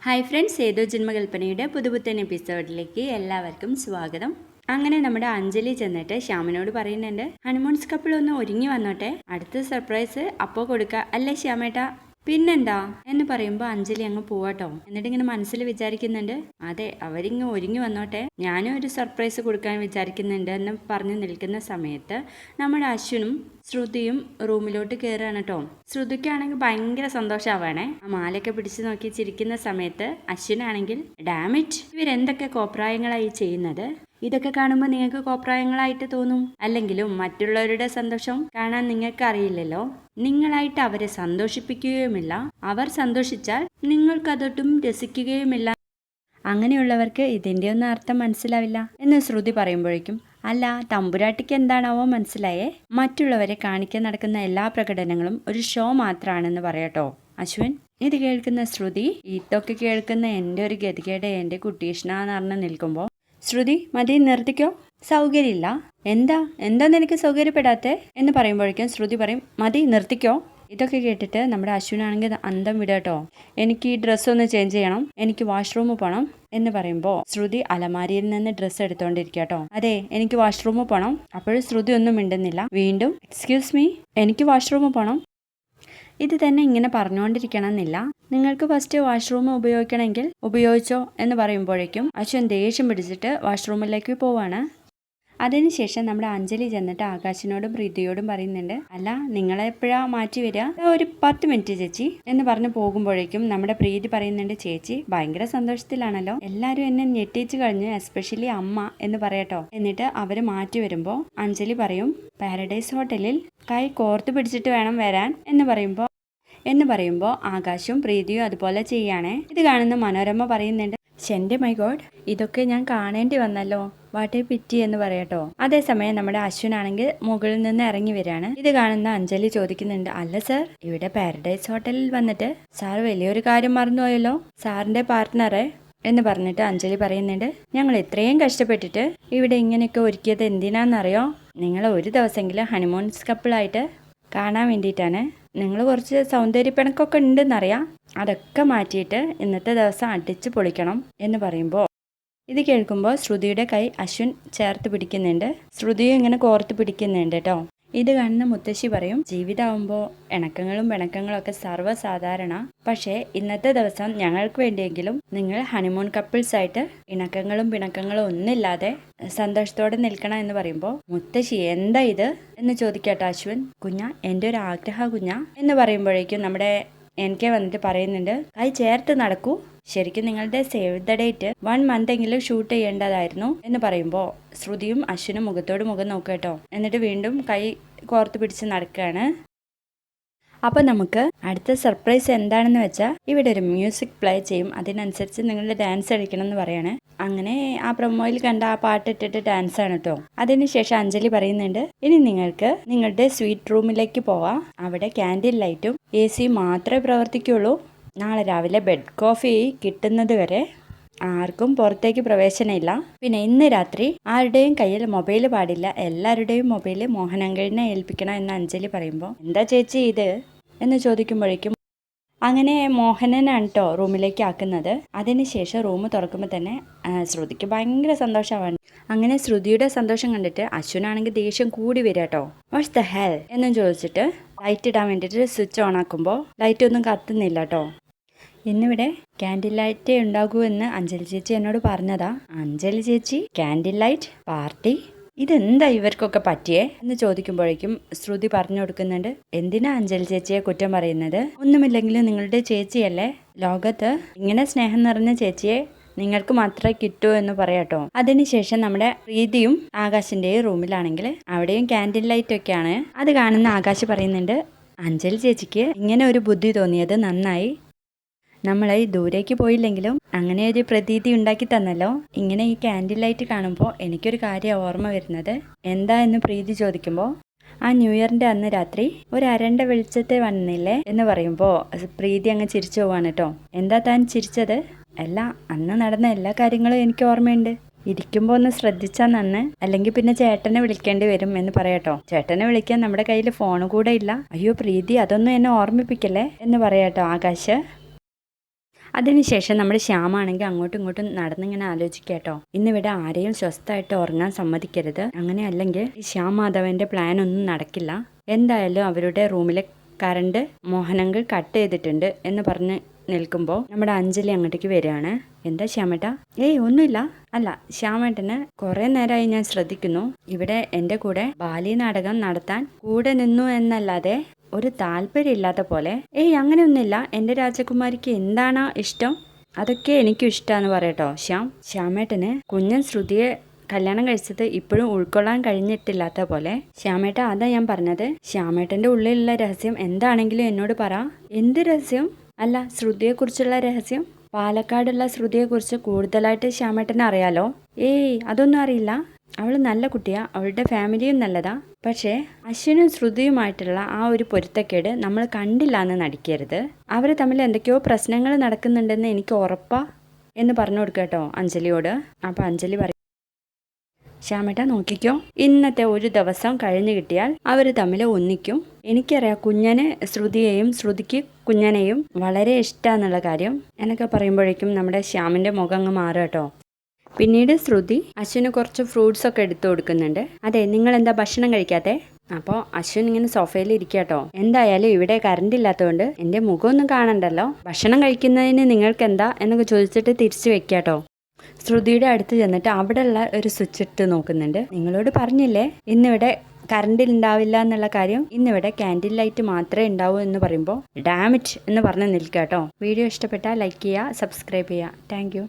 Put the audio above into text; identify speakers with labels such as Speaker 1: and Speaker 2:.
Speaker 1: Hi friends, ഏതോ ജന്മകൽപ്പനയുടെ പുതുപുത്തൻ എപ്പിസോഡിലേക്ക് എല്ലാവർക്കും സ്വാഗതം. അങ്ങനെ നമ്മുടെ അഞ്ജലി ചെന്നിട്ട് ശ്യാമിനോട് പറയുന്നുണ്ട്, ഹണിമൂൺസ് കപ്പിൾ ഒന്ന് ഒരുങ്ങി വന്നോട്ടെ, അടുത്ത സർപ്രൈസ് അപ്പോൾ കൊടുക്കുക അല്ലേ ശ്യാമേട്ടാ? പിന്നെന്താ എന്ന് പറയുമ്പോൾ അഞ്ജലി അങ്ങ് പോവാട്ടോ. എന്നിട്ട് ഇങ്ങനെ മനസ്സിൽ വിചാരിക്കുന്നുണ്ട്, അതെ അവരിങ്ങ് ഒരുങ്ങി വന്നോട്ടെ, ഞാനും ഒരു സർപ്രൈസ് കൊടുക്കാൻ വിചാരിക്കുന്നുണ്ട് എന്ന് പറഞ്ഞു നിൽക്കുന്ന സമയത്ത് നമ്മുടെ അശ്വിനും ശ്രുതിയും റൂമിലോട്ട് കയറുകയാണ് കേട്ടോ. ശ്രുതിക്കാണെങ്കിൽ ഭയങ്കര സന്തോഷമാവാണേ. ആ മാലയൊക്കെ പിടിച്ചു നോക്കി ചിരിക്കുന്ന സമയത്ത് അശ്വിനാണെങ്കിൽ, ഡാമിറ്റ്, ഇവരെന്തൊക്കെ കോപ്രായങ്ങളായി ചെയ്യുന്നത്, ഇതൊക്കെ കാണുമ്പോൾ നിങ്ങൾക്ക് കോപ്രായങ്ങളായിട്ട് തോന്നും, അല്ലെങ്കിലും മറ്റുള്ളവരുടെ സന്തോഷം കാണാൻ നിങ്ങൾക്ക് അറിയില്ലല്ലോ, നിങ്ങളായിട്ട് അവരെ സന്തോഷിപ്പിക്കുകയുമില്ല, അവർ സന്തോഷിച്ചാൽ നിങ്ങൾക്കതൊട്ടും രസിക്കുകയുമില്ല, അങ്ങനെയുള്ളവർക്ക് ഇതിൻ്റെ ഒന്നും അർത്ഥം മനസ്സിലാവില്ല എന്ന് ശ്രുതി പറയുമ്പോഴേക്കും, അല്ല തമ്പുരാട്ടിക്ക് എന്താണാവോ മനസ്സിലായേ, മറ്റുള്ളവരെ കാണിക്കാൻ നടക്കുന്ന എല്ലാ പ്രകടനങ്ങളും ഒരു ഷോ മാത്രമാണെന്ന് പറയാട്ടോ അശ്വിൻ. ഇത് കേൾക്കുന്ന ശ്രുതി, ഇതൊക്കെ കേൾക്കുന്ന എൻ്റെ ഒരു ഗതികേട് എൻ്റെ കുട്ടീഷ്ണാന്ന് പറഞ്ഞ് നിൽക്കുമ്പോൾ, ശ്രുതി മതി നിർത്തിക്കോ, സൗകര്യമില്ല, എന്താ നിനക്ക് സൗകര്യപ്പെടാത്തെ എന്ന് പറയുമ്പോഴേക്കും ശ്രുതി പറയും, മതി നിർത്തിക്കോ. ഇതൊക്കെ കേട്ടിട്ട് നമ്മുടെ അശ്വിനാണെങ്കിൽ അന്തം വിടാട്ടോ. എനിക്ക് ഈ ഡ്രസ്സൊന്ന് ചേഞ്ച് ചെയ്യണം, എനിക്ക് വാഷ്റൂമിൽ പോകണം എന്ന് പറയുമ്പോൾ ശ്രുതി അലമാരിയിൽ നിന്ന് ഡ്രസ്സ് എടുത്തോണ്ടിരിക്കാട്ടോ. അതെ എനിക്ക് വാഷ്റൂമിൽ പോകണം. അപ്പോഴും ശ്രുതി ഒന്നും മിണ്ടുന്നില്ല. വീണ്ടും എക്സ്ക്യൂസ് മീ, എനിക്ക് വാഷ്റൂമിൽ പോകണം. ഇത് തന്നെ ഇങ്ങനെ പറഞ്ഞുകൊണ്ടിരിക്കണം എന്നില്ല, നിങ്ങൾക്ക് ഫസ്റ്റ് വാഷ്റൂം ഉപയോഗിക്കണമെങ്കിൽ ഉപയോഗിച്ചോ എന്ന് പറയുമ്പോഴേക്കും അശ്വൻ ദേഷ്യം പിടിച്ചിട്ട് വാഷ്റൂമിലേക്ക് പോവാണ്. അതിനുശേഷം നമ്മുടെ അഞ്ജലി ചെന്നിട്ട് ആകാശിനോടും പ്രീതിയോടും പറയുന്നുണ്ട്, അല്ല നിങ്ങളെ എപ്പോഴാ മാറ്റി വരിക, ഒരു 10 മിനിറ്റ് ചേച്ചി എന്ന് പറഞ്ഞു പോകുമ്പോഴേക്കും നമ്മുടെ പ്രീതി പറയുന്നുണ്ട്, ചേച്ചി ഭയങ്കര സന്തോഷത്തിലാണല്ലോ, എല്ലാവരും എന്നെ ഞെട്ടിച്ച് കഴിഞ്ഞു, എസ്പെഷ്യലി അമ്മ എന്ന് പറയട്ടോ. എന്നിട്ട് അവര് മാറ്റി വരുമ്പോൾ അഞ്ജലി പറയും, പാരഡൈസ് ഹോട്ടലിൽ കൈ കോർത്ത് പിടിച്ചിട്ട് വേണം വരാൻ എന്ന് പറയുമ്പോൾ ആകാശും പ്രീതിയും അതുപോലെ ചെയ്യാണേ. ഇത് കാണുന്ന മനോരമ പറയുന്നുണ്ട്, എൻ്റെ മൈ ഗോഡ്, ഇതൊക്കെ ഞാൻ കാണേണ്ടി വന്നല്ലോ, വാട്ടേ പിറ്റി എന്ന് പറയട്ടോ. അതേസമയം നമ്മുടെ അശ്വിനാണെങ്കിൽ മുകളിൽ നിന്ന് ഇറങ്ങി വരികയാണ്. ഇത് കാണുന്ന അഞ്ജലി ചോദിക്കുന്നുണ്ട്, അല്ല സർ, ഇവിടെ പാരഡൈസ് ഹോട്ടലിൽ വന്നിട്ട് സാർ വലിയൊരു കാര്യം മറന്നുപോയല്ലോ, സാറിന്റെ പാർട്ട്ണറെ എന്ന് പറഞ്ഞിട്ട് അഞ്ജലി പറയുന്നുണ്ട്, ഞങ്ങൾ ഇത്രയും കഷ്ടപ്പെട്ടിട്ട് ഇവിടെ ഇങ്ങനെയൊക്കെ ഒരുക്കിയത് എന്തിനാണെന്നറിയോ, നിങ്ങൾ ഒരു ദിവസമെങ്കിലും ഹണിമൂൺസ് കപ്പിളായിട്ട് കാണാൻ വേണ്ടിയിട്ടാണ്. നിങ്ങൾ കുറച്ച് സൗന്ദര്യപ്പിണക്കൊക്കെ ഉണ്ടെന്നറിയാം, അതൊക്കെ മാറ്റിയിട്ട് ഇന്നത്തെ ദിവസം അടിച്ചു പൊളിക്കണം എന്ന് പറയുമ്പോൾ ഇത് കേൾക്കുമ്പോൾ ശ്രുതിയുടെ കൈ അശ്വിൻ ചേർത്ത് പിടിക്കുന്നുണ്ട്, ശ്രുതിയും ഇങ്ങനെ കോർത്ത് പിടിക്കുന്നുണ്ട് കേട്ടോ. ഇത് കാണുന്ന മുത്തശ്ശി പറയും, ജീവിതമാകുമ്പോൾ ഇണക്കങ്ങളും പിണക്കങ്ങളും ഒക്കെ സർവ്വസാധാരണ, പക്ഷേ ഇന്നത്തെ ദിവസം ഞങ്ങൾക്ക് വേണ്ടിയെങ്കിലും നിങ്ങൾ ഹണിമൂൺ കപ്പിൾസ് ആയിട്ട് ഇണക്കങ്ങളും പിണക്കങ്ങളും ഒന്നുമില്ലാതെ സന്തോഷത്തോടെ നിൽക്കണം എന്ന് പറയുമ്പോൾ മുത്തശ്ശി എന്താ ഇത് എന്ന് ചോദിക്കട്ടെ അശ്വിൻ. കുഞ്ഞ, എൻ്റെ ഒരു ആഗ്രഹ കുഞ്ഞ എന്ന് പറയുമ്പോഴേക്കും നമ്മുടെ എനിക്ക് വന്നിട്ട് പറയുന്നുണ്ട്, കൈ ചേർത്ത് നടക്കൂ, ശരിക്കും നിങ്ങളുടെ സേവ് ദ ഡേറ്റ് 1 മന്ത് എങ്കിലും ഷൂട്ട് ചെയ്യേണ്ടതായിരുന്നു എന്ന് പറയുമ്പോൾ ശ്രുതിയും അശ്വിനും മുഖത്തോട് മുഖം നോക്കട്ടോ. എന്നിട്ട് വീണ്ടും കൈ കോർത്ത് പിടിച്ച് നടക്കുകയാണ്. അപ്പോൾ നമുക്ക് അടുത്ത സർപ്രൈസ് എന്താണെന്ന് വെച്ചാൽ ഇവിടെ ഒരു മ്യൂസിക് പ്ലേ ചെയ്യും, അതിനനുസരിച്ച് നിങ്ങളുടെ ഡാൻസ് കളിക്കണം എന്ന് പറയാണ്. അങ്ങനെ ആ പ്രൊമോയിൽ കണ്ട ആ പാട്ട് ഇട്ടിട്ട് ഡാൻസ് ആണ് കേട്ടോ. അതിനുശേഷം അഞ്ജലി പറയുന്നുണ്ട്, ഇനി നിങ്ങൾക്ക് നിങ്ങളുടെ സ്വീറ്റ് റൂമിലേക്ക് പോവാം, അവിടെ ക്യാൻഡിൽ ലൈറ്റും AC മാത്രമേ പ്രവർത്തിക്കുള്ളൂ, നാളെ രാവിലെ ബെഡ് കോഫി കിട്ടുന്നത് വരെ ആർക്കും പുറത്തേക്ക് പ്രവേശനമില്ല, പിന്നെ ഇന്ന് രാത്രി ആരുടെയും കയ്യിൽ മൊബൈൽ പാടില്ല, എല്ലാവരുടെയും മൊബൈൽ മോഹനങ്കളിനെ ഏൽപ്പിക്കണം എന്ന് അഞ്ജലി പറയുമ്പോൾ, എന്താ ചേച്ചി ഇത് എന്ന് ചോദിക്കുമ്പോഴേക്കും അങ്ങനെ മോഹനനാണ് കേട്ടോ റൂമിലേക്ക് ആക്കുന്നത്. അതിനുശേഷം റൂം തുറക്കുമ്പോൾ തന്നെ ശ്രുതിക്ക് ഭയങ്കര സന്തോഷമാണ്. അങ്ങനെ ശ്രുതിയുടെ സന്തോഷം കണ്ടിട്ട് അശ്വിനാണെങ്കിൽ ദേഷ്യം കൂടി വരിക കേട്ടോ. വാട്ട്സ് ദ ഹെൽ എന്നും ചോദിച്ചിട്ട് ലൈറ്റ് ഇടാൻ വേണ്ടിയിട്ട് സ്വിച്ച് ഓൺ ആക്കുമ്പോൾ ലൈറ്റ് ഒന്നും കത്തുന്നില്ല കേട്ടോ. ഇന്നിവിടെ ക്യാൻഡിൽ ലൈറ്റേ ഉണ്ടാകൂ എന്ന് അഞ്ജലി ചേച്ചി എന്നോട് പറഞ്ഞതാ. അഞ്ജലി ചേച്ചി ക്യാൻഡിൽ ലൈറ്റ് പാർട്ടി, ഇതെന്താ ഇവർക്കൊക്കെ പറ്റിയേ എന്ന് ചോദിക്കുമ്പോഴേക്കും ശ്രുതി പറഞ്ഞു കൊടുക്കുന്നുണ്ട്, എന്തിനാ അഞ്ജലി ചേച്ചിയെ കുറ്റം പറയുന്നത്, ഒന്നുമില്ലെങ്കിലും നിങ്ങളുടെ ചേച്ചിയല്ലേ, ലോകത്ത് ഇങ്ങനെ സ്നേഹം നിറഞ്ഞ ചേച്ചിയെ നിങ്ങൾക്ക് മാത്രമേ കിട്ടൂ എന്ന് പറയാട്ടോ. അതിനുശേഷം നമ്മുടെ പ്രീതിയും ആകാശിന്റെയും റൂമിലാണെങ്കിൽ അവിടെയും ക്യാൻഡിൽ ലൈറ്റ് ഒക്കെയാണ്. അത് കാണുന്ന ആകാശ് പറയുന്നുണ്ട്, അഞ്ജലി ചേച്ചിക്ക് ഇങ്ങനെ ഒരു ബുദ്ധി തോന്നിയത് നന്നായി, നമ്മളെ ദൂരേക്ക് പോയില്ലെങ്കിലും അങ്ങനെ ഒരു പ്രതീതി ഉണ്ടാക്കി തന്നല്ലോ. ഇങ്ങനെ ഈ ക്യാൻഡിൽ ലൈറ്റ് കാണുമ്പോൾ എനിക്കൊരു കാര്യം ഓർമ്മ വരുന്നത്, എന്താ എന്ന് പ്രീതി ചോദിക്കുമ്പോൾ, ആ ന്യൂ ഇയറിന്റെ അന്ന് രാത്രി ഒരു അരണ്ട വെളിച്ചത്തെ വന്നില്ലേ എന്ന് പറയുമ്പോൾ പ്രീതി അങ്ങ് ചിരിച്ചു പോവാണ് കേട്ടോ. എന്താ താൻ ചിരിച്ചത്, അല്ല അന്ന് നടന്ന എല്ലാ കാര്യങ്ങളും എനിക്ക് ഓർമ്മയുണ്ട്, ഇരിക്കുമ്പോൾ ഒന്ന് ശ്രദ്ധിച്ചാൽ നന്ന്, അല്ലെങ്കിൽ പിന്നെ ചേട്ടനെ വിളിക്കേണ്ടി വരും എന്ന് പറയാട്ടോ. ചേട്ടനെ വിളിക്കാൻ നമ്മുടെ കയ്യിൽ ഫോൺ കൂടെ ഇല്ല. അയ്യോ പ്രീതി, അതൊന്നും എന്നെ ഓർമ്മിപ്പിക്കല്ലേ എന്ന് പറയാട്ടോ ആകാശ്. അതിനുശേഷം നമ്മുടെ ശ്യാമാണെങ്കിൽ അങ്ങോട്ടും ഇങ്ങോട്ടും നടന്നിങ്ങനെ ആലോചിക്കുക കേട്ടോ, ഇന്നിവിടെ ആരെയും സ്വസ്ഥമായിട്ട് ഉറങ്ങാൻ സമ്മതിക്കരുത്, അങ്ങനെ അല്ലെങ്കിൽ ശ്യാം മാധവന്റെ പ്ലാൻ ഒന്നും നടക്കില്ല, എന്തായാലും അവരുടെ റൂമിലെ കറണ്ട് മോഹനങ്ങൾ കട്ട് ചെയ്തിട്ടുണ്ട് എന്ന് പറഞ്ഞ് നിൽക്കുമ്പോൾ നമ്മുടെ അഞ്ജലി അങ്ങോട്ടേക്ക് വരികയാണ്. എന്താ ശ്യാമേട്ട? ഏയ് ഒന്നുമില്ല. അല്ല, ശ്യാമേട്ടന് കുറെ നേരമായി ഞാൻ ശ്രദ്ധിക്കുന്നു, ഇവിടെ എൻ്റെ കൂടെ ബാലി നാടകം നടത്താൻ കൂടെ നിന്നു എന്നല്ലാതെ ഒരു താല്പര്യം ഇല്ലാത്ത പോലെ. ഏയ് അങ്ങനെയൊന്നുമില്ല, എൻ്റെ രാജകുമാരിക്ക് എന്താണോ ഇഷ്ടം അതൊക്കെ എനിക്കും ഇഷ്ടമാന്ന് പറയട്ടോ ശ്യാമേട്ടന് കുഞ്ഞൻ ശ്രുതിയെ കല്യാണം കഴിച്ചത് ഇപ്പോഴും ഉൾക്കൊള്ളാൻ കഴിഞ്ഞിട്ടില്ലാത്ത പോലെ. ശ്യാമേട്ട, അതാ ഞാൻ പറഞ്ഞത്, ശ്യാമേട്ടൻ്റെ ഉള്ളിലുള്ള രഹസ്യം എന്താണെങ്കിലും എന്നോട് പറ. എന്ത് രഹസ്യം? അല്ല, ശ്രുതിയെക്കുറിച്ചുള്ള രഹസ്യം. പാലക്കാടുള്ള ശ്രുതിയെക്കുറിച്ച് കൂടുതലായിട്ട് ശ്യാമേട്ടനെ അറിയാലോ. ഏയ് അതൊന്നും അറിയില്ല, അവൾ നല്ല കുട്ടിയാ, അവളുടെ ഫാമിലിയും നല്ലതാ. പക്ഷേ അശ്വിനും ശ്രുതിയുമായിട്ടുള്ള ആ ഒരു പൊരുത്തക്കേട് നമ്മൾ കണ്ടില്ല എന്ന് നടിക്കരുത്. അവർ തമ്മിൽ എന്തൊക്കെയോ പ്രശ്നങ്ങൾ നടക്കുന്നുണ്ടെന്ന് എനിക്ക് ഉറപ്പാ എന്ന് പറഞ്ഞു കൊടുക്കുക കേട്ടോ അഞ്ജലിയോട്. അപ്പോൾ അഞ്ജലി പറയും, ശ്യാമേട്ട നോക്കിക്കോ, ഇന്നത്തെ ഒരു ദിവസം കഴിഞ്ഞു കിട്ടിയാൽ അവർ തമ്മിൽ ഒന്നിക്കും. എനിക്കറിയാം കുഞ്ഞന് ശ്രുതിയെയും ശ്രുതിക്ക് കുഞ്ഞനെയും വളരെ ഇഷ്ടമാന്നുള്ള കാര്യം എന്നൊക്കെ പറയുമ്പോഴേക്കും നമ്മുടെ ശ്യാമിൻ്റെ മുഖം അങ്ങ് മാറുക കേട്ടോ. പിന്നീട് ശ്രുതി അശ്വിന് കുറച്ച് ഫ്രൂട്ട്സ് ഒക്കെ എടുത്തു കൊടുക്കുന്നുണ്ട്. അതെ, നിങ്ങൾ എന്താ ഭക്ഷണം കഴിക്കാത്തെ? അപ്പോൾ അശ്വിൻ ഇങ്ങനെ സോഫയിൽ ഇരിക്കുക കേട്ടോ. എന്തായാലും ഇവിടെ കറണ്ട് ഇല്ലാത്തതുകൊണ്ട് എൻ്റെ മുഖമൊന്നും കാണണ്ടല്ലോ, ഭക്ഷണം കഴിക്കുന്നതിന് നിങ്ങൾക്ക് എന്താ എന്നൊക്കെ ചോദിച്ചിട്ട് തിരിച്ചു വെക്കുക കേട്ടോ. ശ്രുതിയുടെ അടുത്ത് ചെന്നിട്ട് അവിടെയുള്ള ഒരു സ്വിച്ച് ഇട്ട് നോക്കുന്നുണ്ട്. നിങ്ങളോട് പറഞ്ഞില്ലേ ഇന്നിവിടെ കറണ്ട് ഉണ്ടാവില്ല എന്നുള്ള കാര്യം, ഇന്നിവിടെ ക്യാൻഡിൽ ലൈറ്റ് മാത്രമേ ഉണ്ടാവൂ എന്ന് പറയുമ്പോൾ ഡാമിറ്റ് എന്ന് പറഞ്ഞ് നിൽക്കുക കേട്ടോ. വീഡിയോ ഇഷ്ടപ്പെട്ടാൽ ലൈക്ക് ചെയ്യുക, സബ്സ്ക്രൈബ് ചെയ്യുക. താങ്ക്